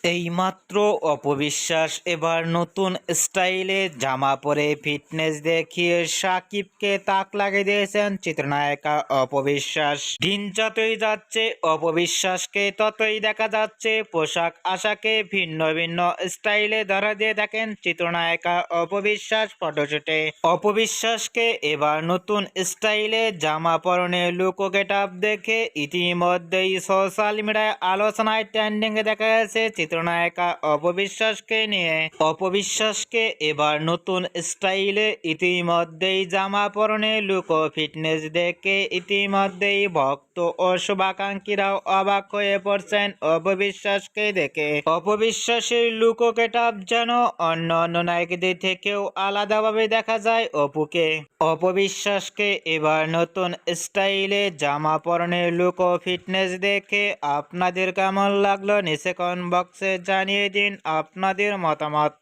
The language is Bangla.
এইমাত্র অপবিশ্বাস এবার নতুন স্টাইলে জামা পরে ফিটনেস দেখিয়ে সাকিবকে তাক লাগিয়ে দিয়েছেন চিত্রনায়িকা অপবিশ্বাস। দিন যতই যাচ্ছে অপবিশ্বাসকে ততই দেখা যাচ্ছে পোশাক আশাকে ভিন্ন ভিন্ন স্টাইলে ধরা দিয়ে দেখেন চিত্রনায়িকা অপবিশ্বাস ফটোশুটে। অপবিশ্বাসকে এবার নতুন স্টাইলে জামা পরনে লুক ও গেটআপ দেখে ইতিমধ্যেই সোশ্যাল মিডিয়ায় আলোচনায় ট্রেন্ডিং এ দেখা গেছে চিত্রনায়িকা অপবিশ্বাসকে নিয়ে। অপবিশ্বাসকে এবার নতুন স্টাইলে ইতিমধ্যেই জামা পরনে লুক ও ফিটনেস দেখে ইতিমধ্যেই ভক্ত ও শুভাকাঙ্ক্ষীরাও অবাক হয়ে পড়ছেন অপবিশ্বাসকে দেখে। অপবিশ্বাসের লুক ও গেটআপ যেন অন্য অন্য নায়িকাদের থেকেও আলাদাভাবে দেখা যায় অপুকে। অপবিশ্বাসকে এবার নতুন স্টাইলে জামা পরনে লুক ও ফিটনেস দেখে আপনাদের কেমন লাগলো নিচে কমেন্ট বক্সে জানিয়ে দিন আপনাদের মতামত।